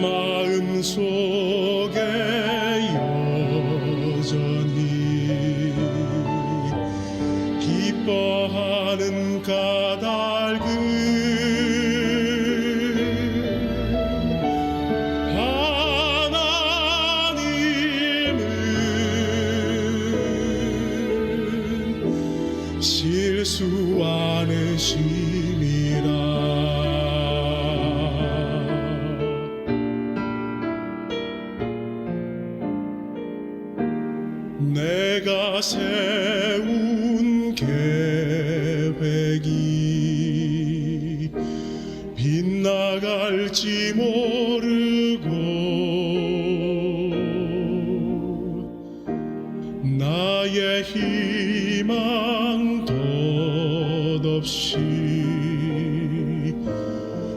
마음속에 여전히 기뻐하는 하나님은 실수 않으심이라. 내가 세운 계획이 빗나갈지 모르고 나의 희망 덧없이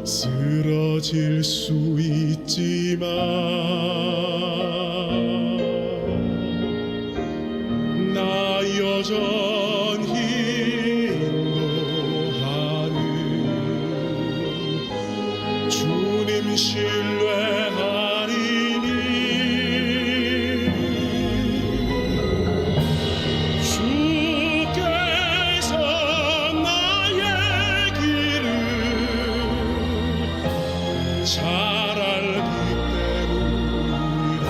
쓰러질 수 있지만 나 여전히 인도하는 주님 신뢰하리니 주께서 나의 길을 잘 알기 때문이라.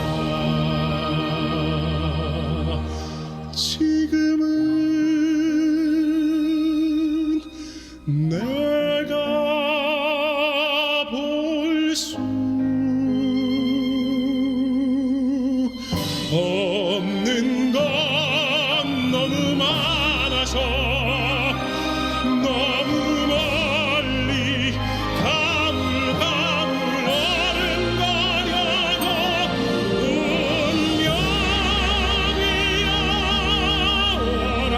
지금은 내가 볼 수 없는 건 너무 많아서 너무 멀리 가물가물 어른거려도 운명이여라.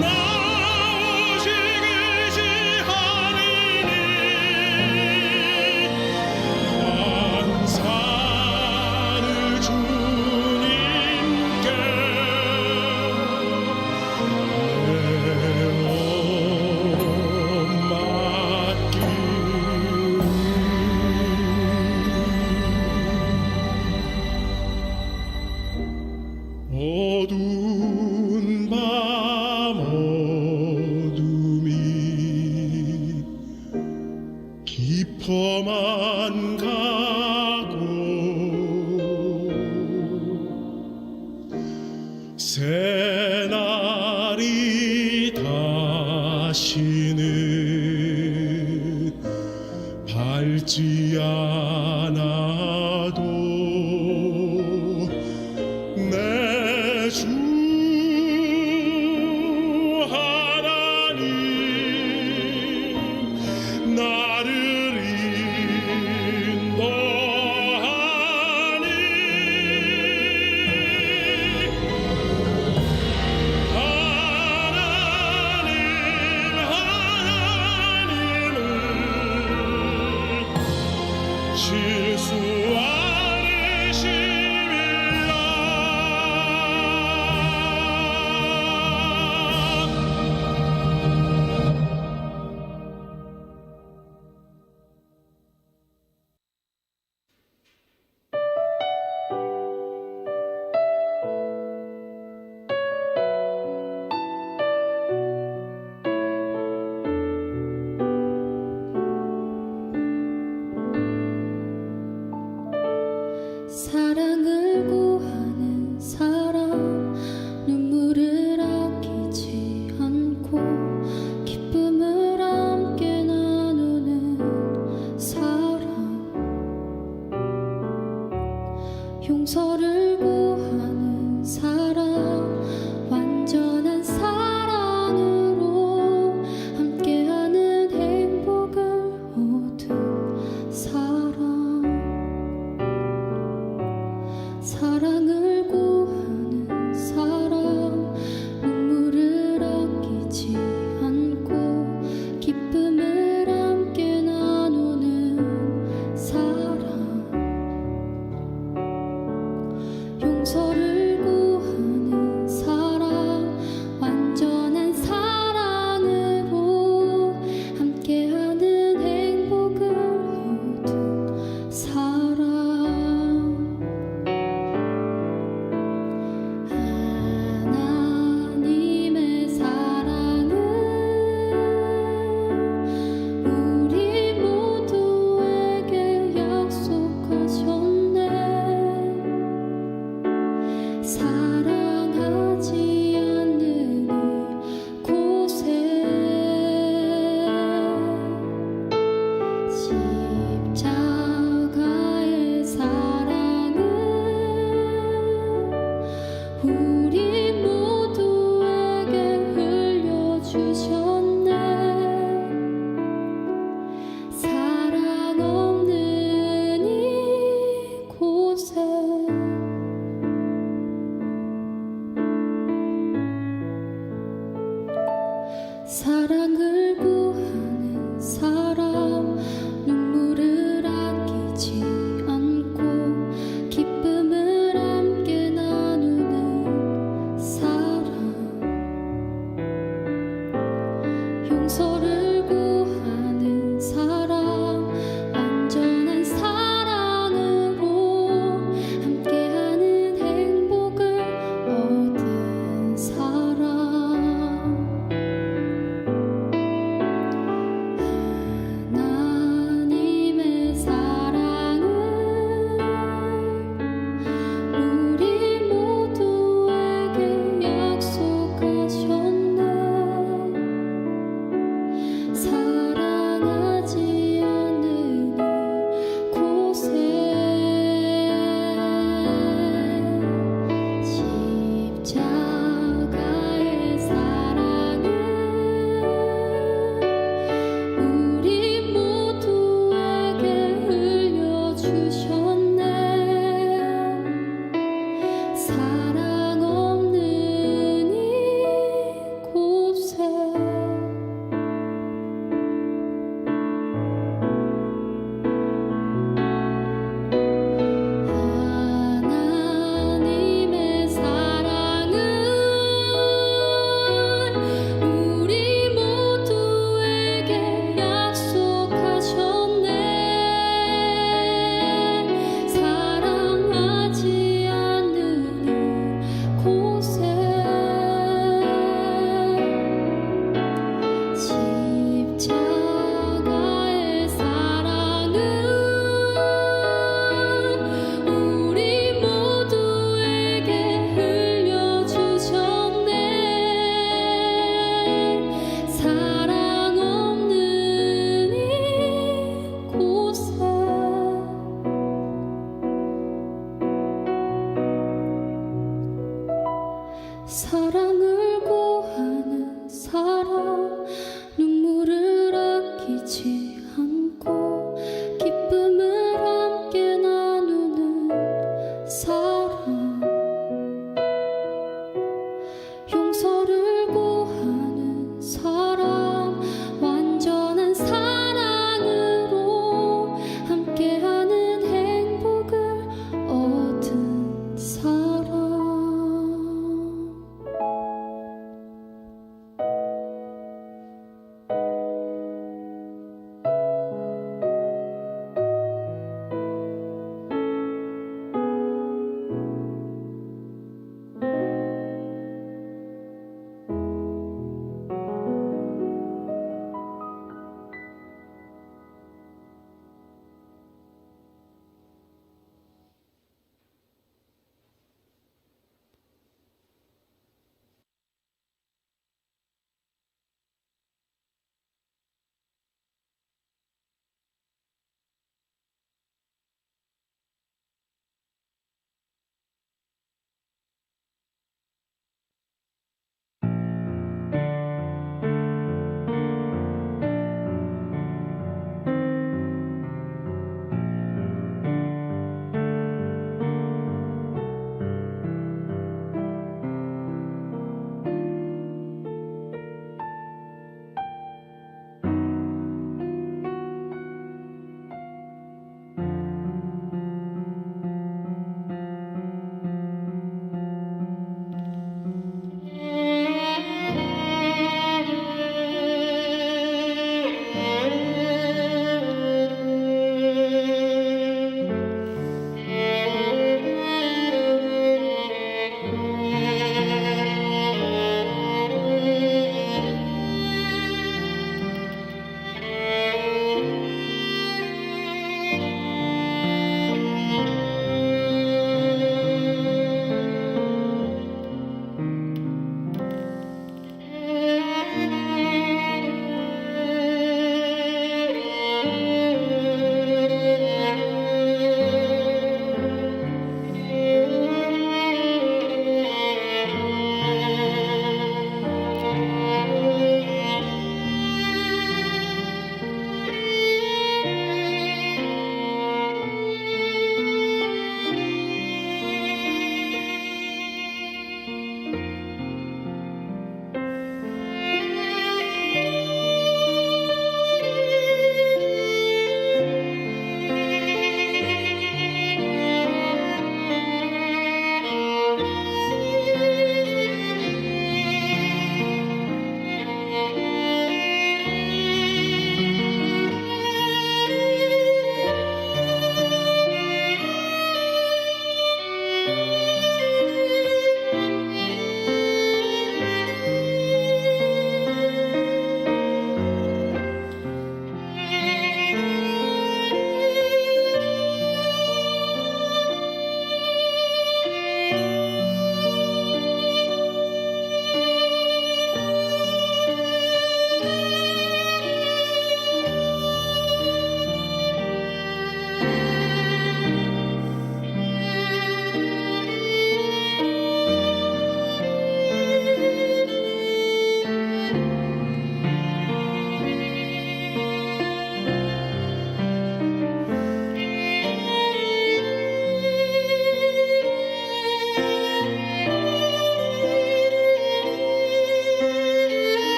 나 오직 의지하리니 만사를 주님께 어두운 밤 어둠이 깊어만 가고 새날이 다시는 밝지 않아도 내 주 하나님 나를 인도하니 하나님은 실수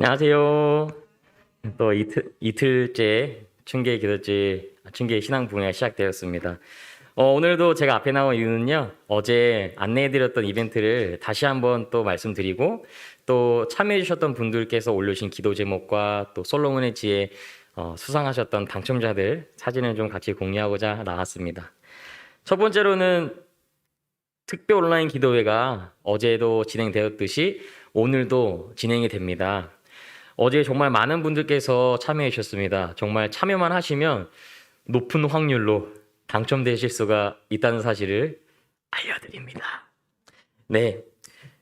안녕하세요. 또 이틀째 춘계 기도지, 춘계 신앙 부흥회가 시작되었습니다. 오늘도 제가 앞에 나온 이유는요, 어제 안내해드렸던 이벤트를 다시 한번 또 말씀드리고, 또 참여해주셨던 분들께서 올려주신 기도 제목과 또 솔로몬의 지혜 수상하셨던 당첨자들 사진을 좀 같이 공유하고자 나왔습니다. 첫 번째로는 특별 온라인 기도회가 어제도 진행되었듯이 오늘도 진행이 됩니다. 어제 정말 많은 분들께서 참여해 주셨습니다. 정말 참여만 하시면 높은 확률로 당첨되실 수가 있다는 사실을 알려드립니다. 네,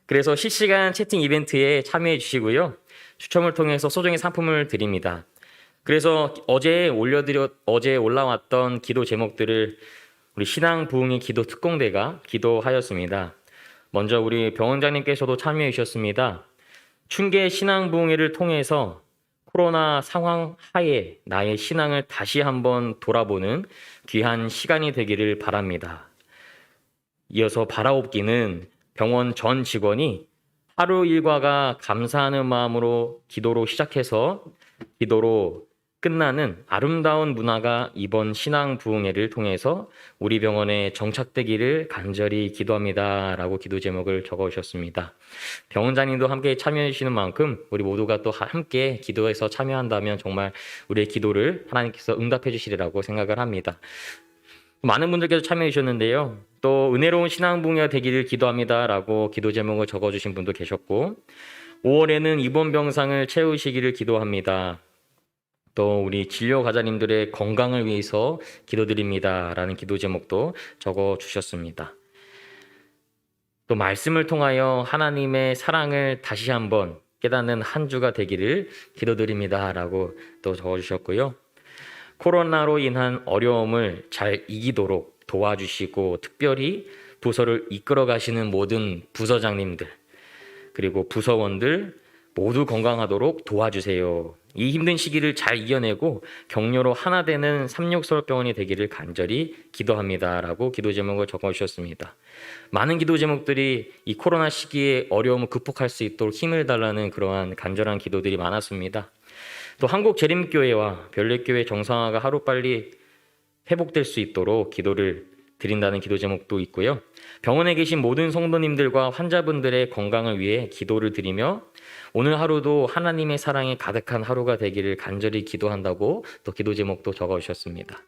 그래서 실시간 채팅 이벤트에 참여해 주시고요. 추첨을 통해서 소정의 상품을 드립니다. 그래서 어제 올라왔던 기도 제목들을 우리 신앙 부흥의 기도 특공대가 기도하였습니다. 먼저 우리 병원장님께서도 참여해 주셨습니다. 춘계 신앙 부흥회를 통해서 코로나 상황 하에 나의 신앙을 다시 한번 돌아보는 귀한 시간이 되기를 바랍니다. 이어서 바라옵기는 병원 전 직원이 하루 일과가 감사하는 마음으로 기도로 시작해서 기도로 끝나는 아름다운 문화가 이번 신앙 부흥회를 통해서 우리 병원에 정착되기를 간절히 기도합니다. 라고 기도 제목을 적어주셨습니다. 병원장님도 함께 참여해 주시는 만큼 우리 모두가 또 함께 기도해서 참여한다면 정말 우리의 기도를 하나님께서 응답해 주시리라고 생각을 합니다. 많은 분들께서 참여해 주셨는데요. 또 은혜로운 신앙 부흥회가 되기를 기도합니다. 라고 기도 제목을 적어주신 분도 계셨고, 5월에는 입원 병상을 채우시기를 기도합니다. 또 우리 진료 가자님들의 건강을 위해서 기도드립니다. 라는 기도 제목도 적어주셨습니다. 또 말씀을 통하여 하나님의 사랑을 다시 한번 깨닫는 한 주가 되기를 기도드립니다. 라고 또 적어주셨고요. 코로나로 인한 어려움을 잘 이기도록 도와주시고, 특별히 부서를 이끌어 가시는 모든 부서장님들 그리고 부서원들 모두 건강하도록 도와주세요. 이 힘든 시기를 잘 이겨내고 격려로 하나 되는 삼육서울병원이 되기를 간절히 기도합니다. 라고 기도 제목을 적어주셨습니다. 많은 기도 제목들이 이 코로나 시기에 어려움을 극복할 수 있도록 힘을 달라는 그러한 간절한 기도들이 많았습니다. 또 한국재림교회와 별내교회 정상화가 하루빨리 회복될 수 있도록 기도를 드린다는 기도 제목도 있고요. 병원에 계신 모든 성도님들과 환자분들의 건강을 위해 기도를 드리며 오늘 하루도 하나님의 사랑이 가득한 하루가 되기를 간절히 기도한다고 또 기도 제목도 적어주셨습니다.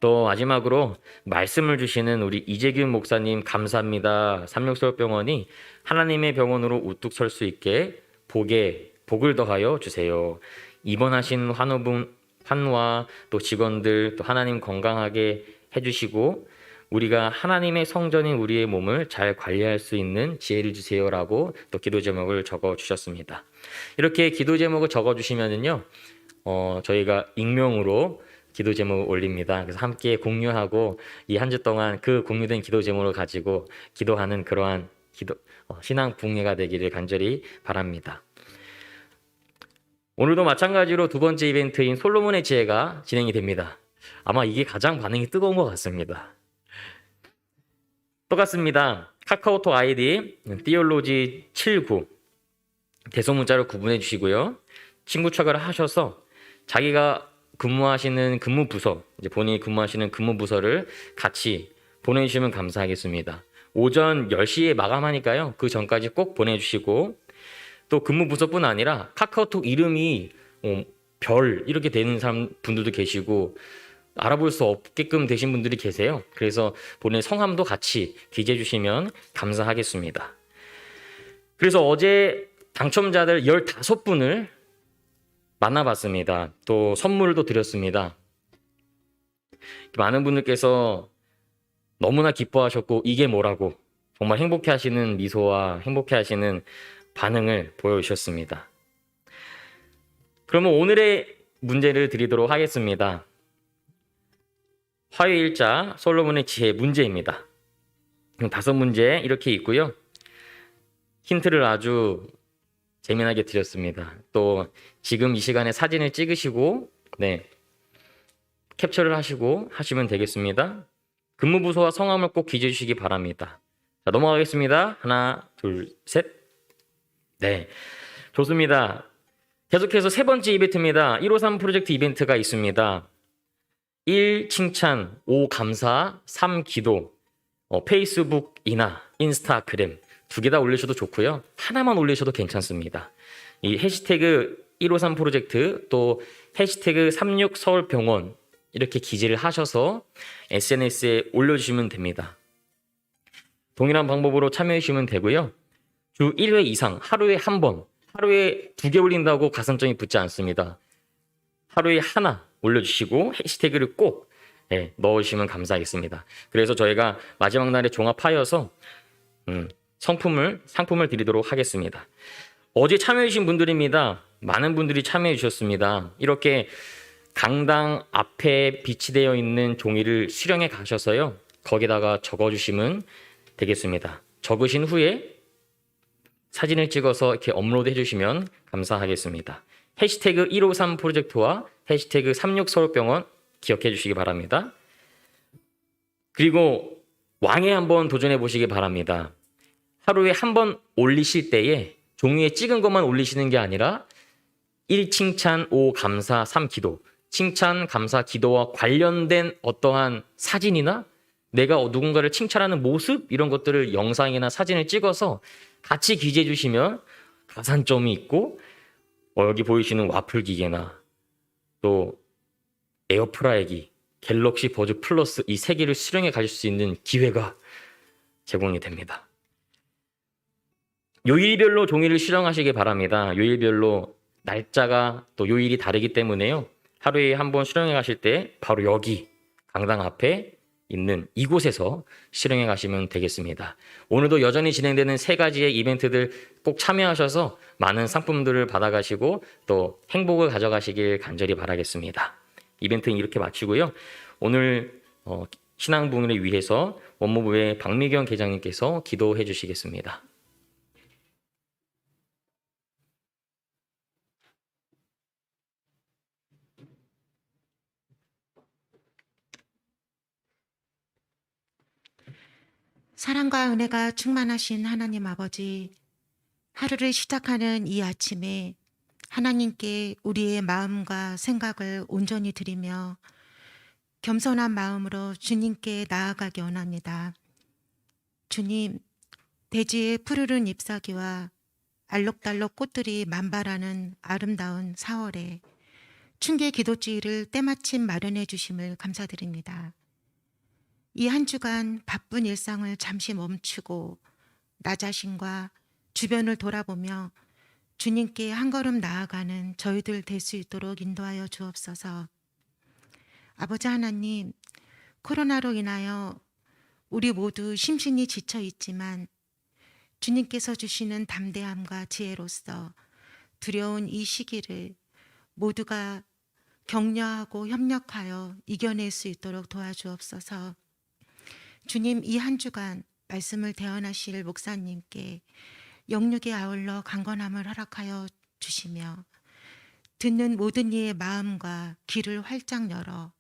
또 마지막으로 말씀을 주시는 우리 이재균 목사님 감사합니다. 삼육서울병원이 하나님의 병원으로 우뚝 설 수 있게 복을 더하여 주세요. 입원하신 환우와 또 직원들 또 하나님 건강하게 해주시고 우리가 하나님의 성전인 우리의 몸을 잘 관리할 수 있는 지혜를 주세요라고 또 기도 제목을 적어주셨습니다. 이렇게 기도 제목을 적어주시면은요, 저희가 익명으로 기도 제목을 올립니다. 그래서 함께 공유하고 이 한 주 동안 그 공유된 기도 제목을 가지고 기도하는 그러한 신앙 부흥회가 되기를 간절히 바랍니다. 오늘도 마찬가지로 두 번째 이벤트인 솔로몬의 지혜가 진행이 됩니다. 아마 이게 가장 반응이 뜨거운 것 같습니다. 똑같습니다. 카카오톡 아이디 띠올로지79 대소문자로 구분해 주시고요. 친구 추가를 하셔서 자기가 근무하시는 근무 부서, 이제 본인이 근무하시는 근무 부서를 같이 보내주시면 감사하겠습니다. 오전 10시에 마감하니까요. 그 전까지 꼭 보내주시고 또 근무 부서뿐 아니라 카카오톡 이름이 별 이렇게 되는 분들도 계시고 알아볼 수 없게끔 되신 분들이 계세요. 그래서 본인 성함도 같이 기재해 주시면 감사하겠습니다. 그래서 어제 당첨자들 15분을 만나봤습니다. 또 선물도 드렸습니다. 많은 분들께서 너무나 기뻐하셨고 이게 뭐라고 정말 행복해하시는 미소와 행복해하시는 반응을 보여주셨습니다. 그러면 오늘의 문제를 드리도록 하겠습니다. 화요일자 솔로몬의 지혜 문제입니다. 5문제 이렇게 있고요. 힌트를 아주 재미나게 드렸습니다. 또 지금 이 시간에 사진을 찍으시고 캡처를 하시고 하시면 되겠습니다. 근무부서와 성함을 꼭 기재해 주시기 바랍니다. 자, 넘어가겠습니다. 하나, 둘, 셋. 네. 좋습니다. 계속해서 세 번째 이벤트입니다. 153 프로젝트 이벤트가 있습니다. 1. 칭찬, 5. 감사, 3. 기도. 페이스북이나 인스타그램 두 개 다 올리셔도 좋고요. 하나만 올리셔도 괜찮습니다. 이 해시태그 153 프로젝트 또 해시태그 36 서울병원 이렇게 기재를 하셔서 SNS에 올려주시면 됩니다. 동일한 방법으로 참여해 주시면 되고요. 주 1회 이상 하루에 한 번, 하루에 2개 올린다고 가산점이 붙지 않습니다. 하루에 하나 올려주시고 해시태그를 꼭 넣으시면 감사하겠습니다. 그래서 저희가 마지막 날에 종합하여서 상품을 드리도록 하겠습니다. 어제 참여해 주신 분들입니다. 많은 분들이 참여해 주셨습니다. 이렇게 강당 앞에 비치되어 있는 종이를 수령해 가셔서요. 거기다가 적어주시면 되겠습니다. 적으신 후에 사진을 찍어서 이렇게 업로드 해주시면 감사하겠습니다. 해시태그 153 프로젝트와 해시태그 36 서울병원 기억해 주시기 바랍니다. 그리고 왕에 한번 도전해 보시기 바랍니다. 하루에 한 번 올리실 때에 종이에 찍은 것만 올리시는 게 아니라 1. 칭찬, 5. 감사, 3. 기도. 칭찬, 감사, 기도와 관련된 어떠한 사진이나 내가 누군가를 칭찬하는 모습 이런 것들을 영상이나 사진을 찍어서 같이 기재해 주시면 가산점이 있고 여기 보이시는 와플 기계나 또 에어프라이기, 갤럭시 버즈 플러스 이 세 개를 수령해 가실 수 있는 기회가 제공이 됩니다. 요일별로 종이를 수령하시기 바랍니다. 요일별로 날짜가 또 요일이 다르기 때문에요. 하루에 한 번 수령해 가실 때 바로 여기 강당 앞에 있는 이곳에서 수령해 가시면 되겠습니다. 오늘도 여전히 진행되는 세 가지의 이벤트들 꼭 참여하셔서 많은 상품들을 받아가시고 또 행복을 가져가시길 간절히 바라겠습니다. 이벤트는 이렇게 마치고요. 오늘 신앙부흥을 위해서 원무부의 박미경 계장님께서 기도해 주시겠습니다. 사랑과 은혜가 충만하신 하나님 아버지, 하루를 시작하는 이 아침에 하나님께 우리의 마음과 생각을 온전히 드리며 겸손한 마음으로 주님께 나아가기 원합니다. 주님, 대지의 푸르른 잎사귀와 알록달록 꽃들이 만발하는 아름다운 4월에 춘계 기도주의를 때마침 마련해 주심을 감사드립니다. 이 한 주간 바쁜 일상을 잠시 멈추고 나 자신과 주변을 돌아보며 주님께 한 걸음 나아가는 저희들 될 수 있도록 인도하여 주옵소서. 아버지 하나님, 코로나로 인하여 우리 모두 심신이 지쳐 있지만 주님께서 주시는 담대함과 지혜로서 두려운 이 시기를 모두가 격려하고 협력하여 이겨낼 수 있도록 도와주옵소서. 주님, 이 한 주간 말씀을 대언하실 목사님께 영육에 아울러 강건함을 허락하여 주시며 듣는 모든 이의 마음과 귀를 활짝 열어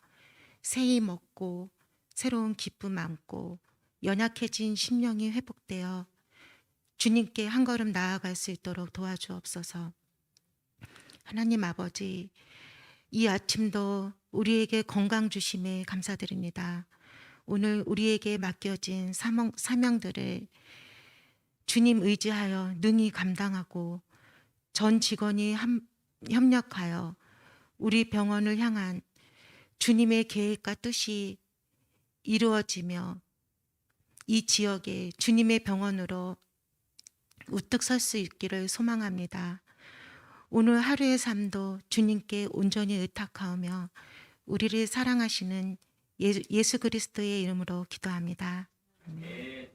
새 힘 얻고 새로운 기쁨 안고 연약해진 심령이 회복되어 주님께 한 걸음 나아갈 수 있도록 도와주옵소서. 하나님 아버지, 이 아침도 우리에게 건강 주심에 감사드립니다. 오늘 우리에게 맡겨진 사명들을 주님 의지하여 능히 감당하고 전 직원이 협력하여 우리 병원을 향한 주님의 계획과 뜻이 이루어지며 이 지역에 주님의 병원으로 우뚝 설 수 있기를 소망합니다. 오늘 하루의 삶도 주님께 온전히 의탁하며 우리를 사랑하시는 예수 그리스도의 이름으로 기도합니다. 아멘.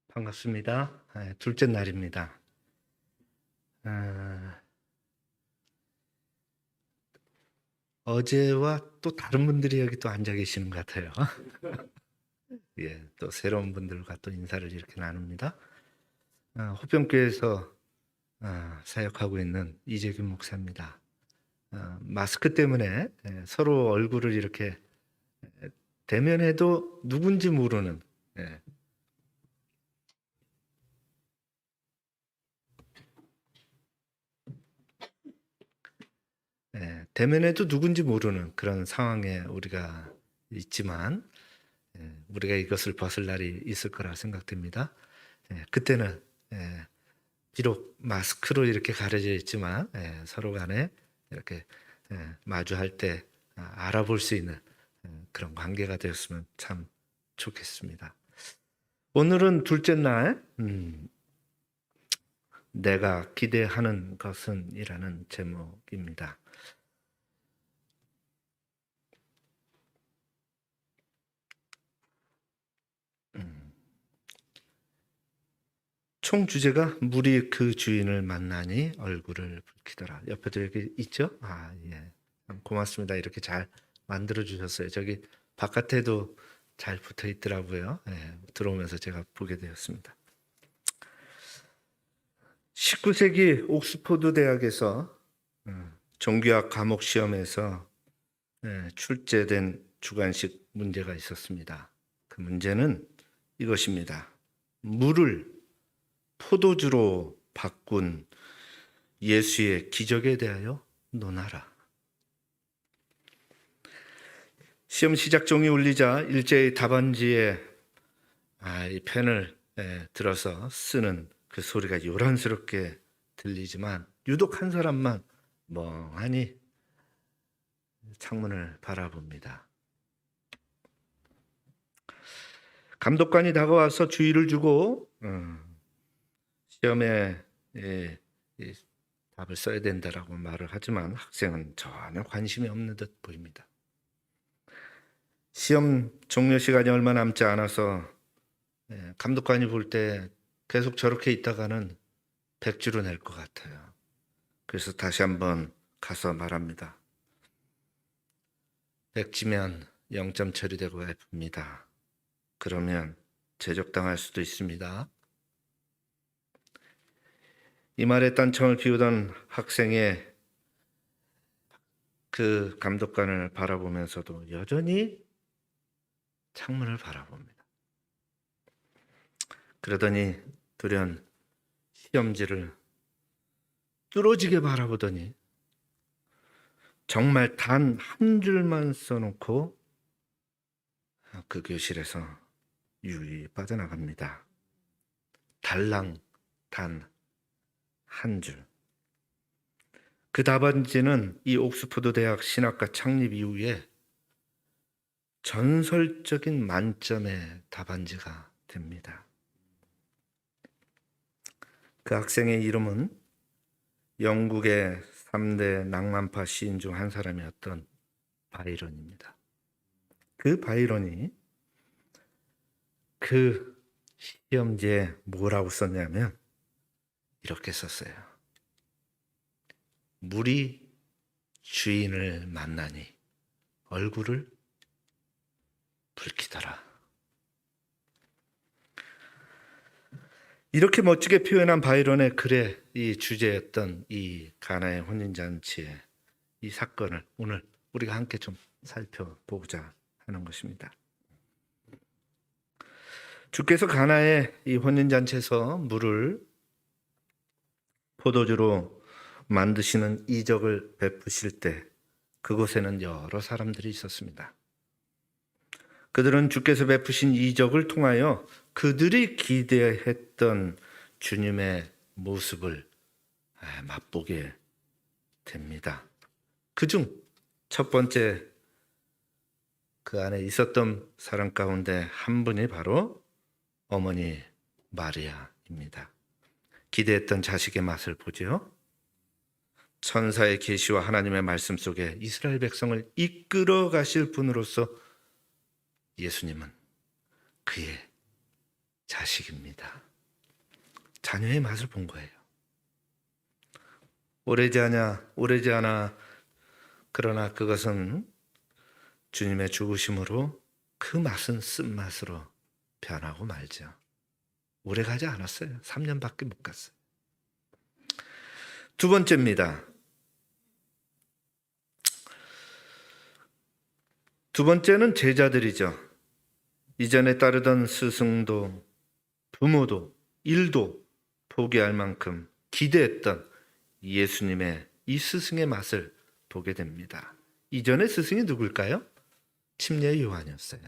반갑습니다. 둘째 날입니다. 어제와 또 다른 분들이 여기 또 앉아 계시는 것 같아요. 예, 또 새로운 분들과 또 인사를 이렇게 나눕니다. 호평교회에서 사역하고 있는 이재균 목사입니다. 마스크 때문에 서로 얼굴을 이렇게 대면해도 누군지 모르는 대면해도 누군지 모르는 그런 상황에 우리가 있지만 우리가 이것을 벗을 날이 있을 거라 생각됩니다. 그때는 비록 마스크로 이렇게 가려져 있지만 서로 간에 이렇게 마주할 때 알아볼 수 있는 그런 관계가 되었으면 참 좋겠습니다. 오늘은 둘째 날 내가 기대하는 것은 이라는 제목입니다. 총 주제가 물이 그 주인을 만나니 얼굴을 붉히더라. 옆에도 여기 있죠? 예. 고맙습니다. 이렇게 잘 만들어 주셨어요. 저기 바깥에도 잘 붙어 있더라고요. 들어오면서 제가 보게 되었습니다. 19세기 옥스퍼드 대학에서 종교학 과목 시험에서 출제된 주관식 문제가 있었습니다. 그 문제는 이것입니다. 물을 포도주로 바꾼 예수의 기적에 대하여 논하라. 시험 시작종이 울리자 일제히 답안지에 이 펜을 들어서 쓰는 그 소리가 요란스럽게 들리지만 유독 한 사람만 멍하니 창문을 바라봅니다. 감독관이 다가와서 주의를 주고 시험에 답을 써야 된다라고 말을 하지만 학생은 전혀 관심이 없는 듯 보입니다. 시험 종료 시간이 얼마 남지 않아서 감독관이 볼 때 계속 저렇게 있다가는 100주로 낼 것 같아요. 그래서 다시 한번 가서 말합니다. 100지면 0점 처리되고 F입니다. 그러면 제적당할 수도 있습니다. 이 말에 딴청을 피우던 학생의 그 감독관을 바라보면서도 여전히 창문을 바라봅니다. 그러더니 돌연 시험지를 뚫어지게 바라보더니 정말 단 한 줄만 써놓고 그 교실에서 유유히 빠져나갑니다. 달랑 단 한 줄. 그 답안지는 이 옥스퍼드 대학 신학과 창립 이후에 전설적인 만점의 답안지가 됩니다. 그 학생의 이름은 영국의 3대 낭만파 시인 중 한 사람이었던 바이런입니다. 그 바이런이 그 시험지에 뭐라고 썼냐면 이렇게 썼어요. 물이 주인을 만나니 얼굴을 붉히더라. 이렇게 멋지게 표현한 바이런의 글의 이 주제였던 이 가나의 혼인잔치의 이 사건을 오늘 우리가 함께 좀 살펴보고자 하는 것입니다. 주께서 가나의 이 혼인잔치에서 물을 포도주로 만드시는 이적을 베푸실 때 그곳에는 여러 사람들이 있었습니다. 그들은 주께서 베푸신 이적을 통하여 그들이 기대했던 주님의 모습을 맛보게 됩니다. 그중 첫 번째 그 안에 있었던 사람 가운데 한 분이 바로 어머니 마리아입니다. 기대했던 자식의 맛을 보죠. 천사의 계시와 하나님의 말씀 속에 이스라엘 백성을 이끌어 가실 분으로서 예수님은 그의 자식입니다. 자녀의 맛을 본 거예요. 오래지 않아 그러나 그것은 주님의 죽으심으로 그 맛은 쓴맛으로 변하고 말죠. 오래 가지 않았어요. 3년밖에 못 갔어요. 두 번째입니다. 두 번째는 제자들이죠. 이전에 따르던 스승도 부모도 일도 포기할 만큼 기대했던 예수님의 이 스승의 맛을 보게 됩니다. 이전의 스승이 누굴까요? 침례 요한이었어요.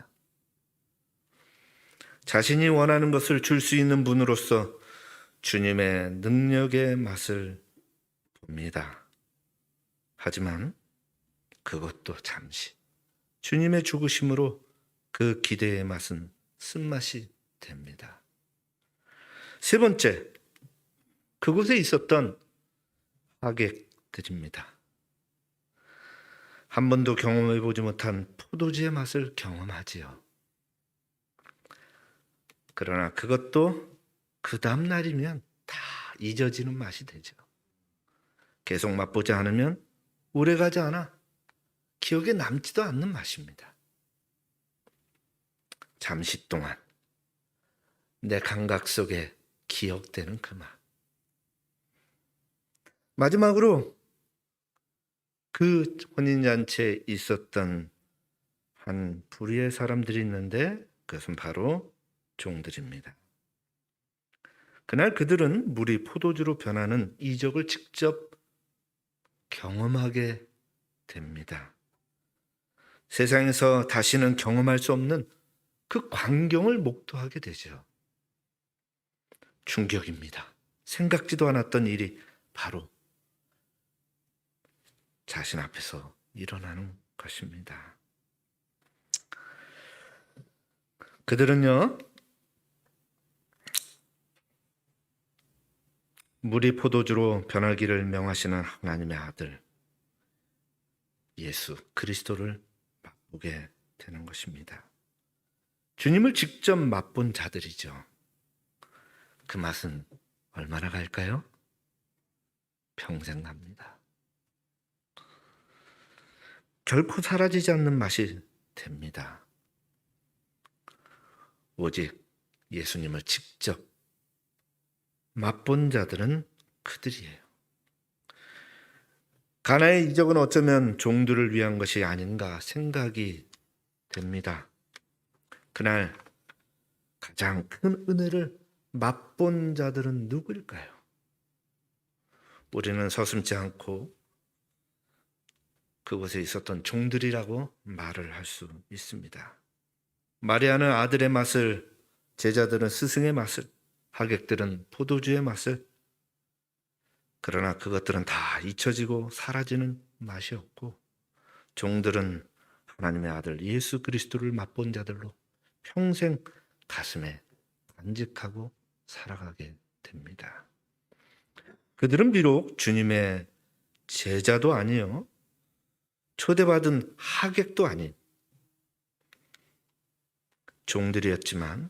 자신이 원하는 것을 줄 수 있는 분으로서 주님의 능력의 맛을 봅니다. 하지만 그것도 잠시 주님의 죽으심으로 그 기대의 맛은 쓴맛이 됩니다. 세 번째, 그곳에 있었던 하객들입니다. 한 번도 경험해보지 못한 포도주의 맛을 경험하지요. 그러나 그것도 그 다음 날이면 다 잊어지는 맛이 되죠. 계속 맛보지 않으면 오래가지 않아 기억에 남지도 않는 맛입니다. 잠시 동안 내 감각 속에 기억되는 그 맛. 마지막으로 그 혼인잔치에 있었던 한 부류의 사람들이 있는데 그것은 바로 종들입니다. 그날 그들은 물이 포도주로 변하는 이적을 직접 경험하게 됩니다. 세상에서 다시는 경험할 수 없는 그 광경을 목도하게 되죠. 충격입니다. 생각지도 않았던 일이 바로 자신 앞에서 일어나는 것입니다. 그들은요, 물이 포도주로 변하기를 명하시는 하나님의 아들 예수 그리스도를 맛보게 되는 것입니다. 주님을 직접 맛본 자들이죠. 그 맛은 얼마나 갈까요? 평생 갑니다. 결코 사라지지 않는 맛이 됩니다. 오직 예수님을 직접 맛본 자들은 그들이에요. 가나의 이적은 어쩌면 종들을 위한 것이 아닌가 생각이 됩니다. 그날 가장 큰 은혜를 맛본 자들은 누구일까요? 우리는 서슴지 않고 그곳에 있었던 종들이라고 말을 할 수 있습니다. 마리아는 아들의 맛을, 제자들은 스승의 맛을, 하객들은 포도주의 맛을, 그러나 그것들은 다 잊혀지고 사라지는 맛이었고 종들은 하나님의 아들 예수 그리스도를 맛본 자들로 평생 가슴에 간직하고 살아가게 됩니다. 그들은 비록 주님의 제자도 아니요, 초대받은 하객도 아닌 종들이었지만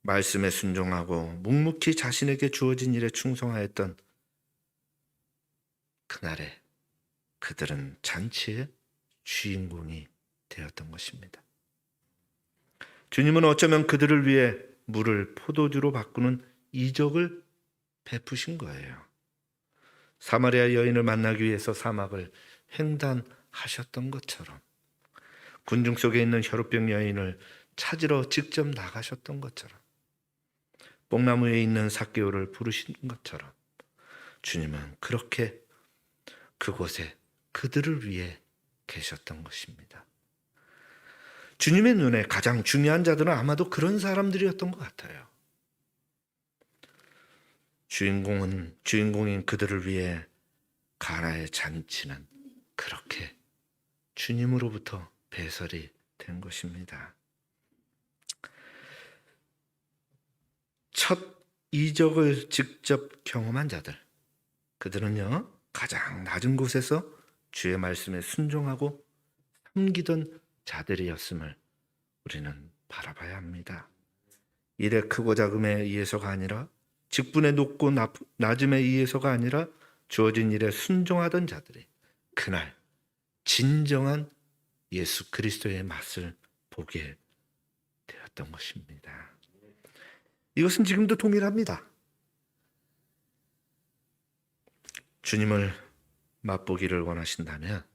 말씀에 순종하고 묵묵히 자신에게 주어진 일에 충성하였던 그날에 그들은 잔치의 주인공이 되었던 것입니다. 주님은 어쩌면 그들을 위해 물을 포도주로 바꾸는 이적을 베푸신 거예요. 사마리아 여인을 만나기 위해서 사막을 횡단하셨던 것처럼, 군중 속에 있는 혈우병 여인을 찾으러 직접 나가셨던 것처럼, 뽕나무에 있는 삭개오를 부르신 것처럼 주님은 그렇게 그곳에 그들을 위해 계셨던 것입니다. 주님의 눈에 가장 중요한 자들은 아마도 그런 사람들이었던 것 같아요. 주인공인 그들을 위해 가나의 잔치는 그렇게 주님으로부터 배설이 된 것입니다. 첫 이적을 직접 경험한 자들, 그들은요 가장 낮은 곳에서 주의 말씀에 순종하고 섬기던 자들이었음을 우리는 바라봐야 합니다. 일의 크고 작음에 의해서가 아니라, 직분의 높고 낮음에 의해서가 아니라 주어진 일에 순종하던 자들이 그날 진정한 예수 그리스도의 맛을 보게 되었던 것입니다. 이것은 지금도 동일합니다. 주님을 맛보기를 원하신다면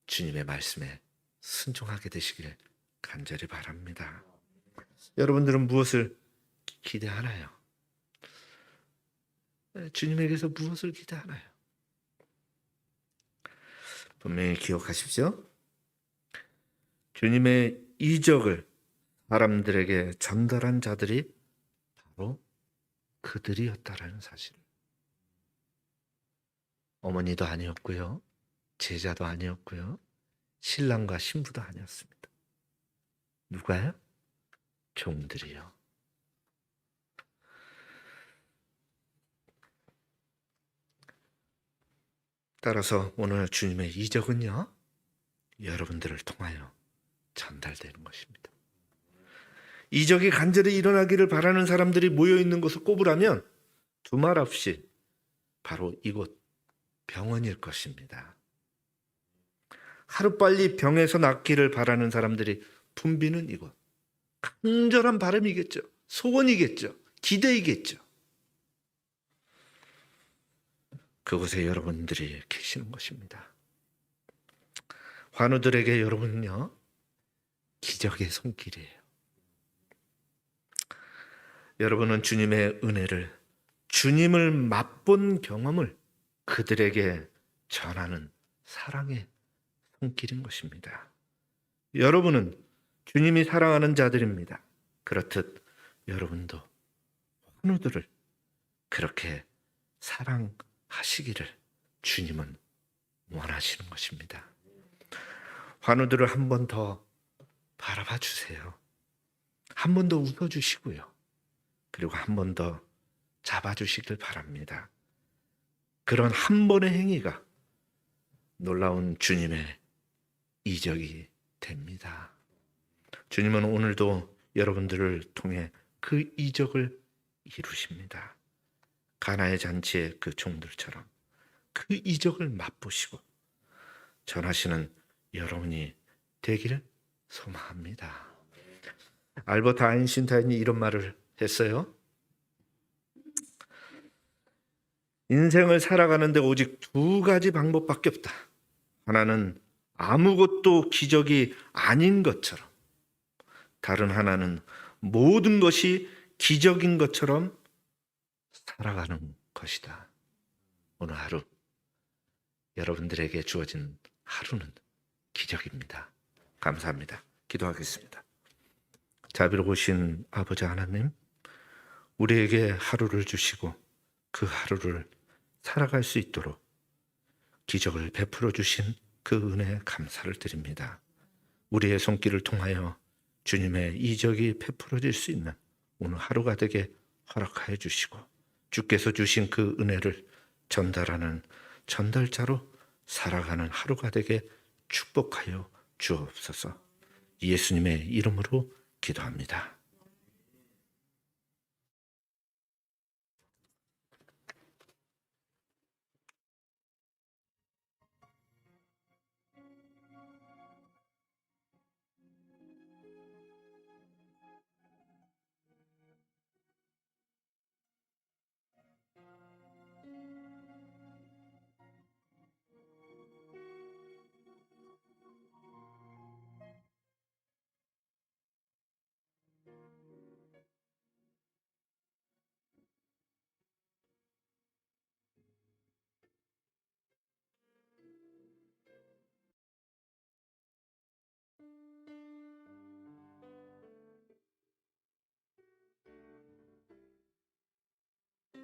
주님의 말씀에 순종하게 되시길 간절히 바랍니다. 여러분들은 무엇을 기대하나요? 주님에게서 무엇을 기대하나요? 분명히 기억하십시오. 주님의 이적을 사람들에게 전달한 자들이 바로 그들이었다라는 사실을. 어머니도 아니었고요. 제자도 아니었고요. 신랑과 신부도 아니었습니다. 누가요? 종들이요. 따라서 오늘 주님의 이적은요, 여러분들을 통하여 전달되는 것입니다. 이적이 간절히 일어나기를 바라는 사람들이 모여 있는 곳을 꼽으라면 두말 없이 바로 이곳 병원일 것입니다. 하루빨리 병에서 낫기를 바라는 사람들이 붐비는 이곳, 간절한 바람이겠죠. 소원이겠죠. 기대이겠죠. 그곳에 여러분들이 계시는 것입니다. 환우들에게 여러분은요, 기적의 손길이에요. 여러분은 주님의 은혜를, 주님을 맛본 경험을 그들에게 전하는 사랑의 손길인 것입니다. 여러분은 주님이 사랑하는 자들입니다. 그렇듯 여러분도 환우들을 그렇게 사랑하시기를 주님은 원하시는 것입니다. 환우들을 한 번 더 바라봐 주세요. 한 번 더 웃어주시고요. 그리고 한 번 더 잡아주시길 바랍니다. 그런 한 번의 행위가 놀라운 주님의 이적이 됩니다. 주님은 오늘도 여러분들을 통해 그 이적을 이루십니다. 가나의 잔치의 그 종들처럼 그 이적을 맛보시고 전하시는 여러분이 되기를 소망합니다. 알버트 아인슈타인이 이런 말을 했어요. 인생을 살아가는데 오직 두 가지 방법밖에 없다. 하나는 아무것도 기적이 아닌 것처럼, 다른 하나는 모든 것이 기적인 것처럼 살아가는 것이다. 오늘 하루 여러분들에게 주어진 하루는 기적입니다. 감사합니다. 기도하겠습니다. 자비로우신 아버지 하나님, 우리에게 하루를 주시고 그 하루를 살아갈 수 있도록 기적을 베풀어 주신 그 은혜에 감사를 드립니다. 우리의 손길을 통하여 주님의 이적이 베풀어질 수 있는 오늘 하루가 되게 허락하여 주시고 주께서 주신 그 은혜를 전달하는 전달자로 살아가는 하루가 되게 축복하여 주옵소서. 예수님의 이름으로 기도합니다.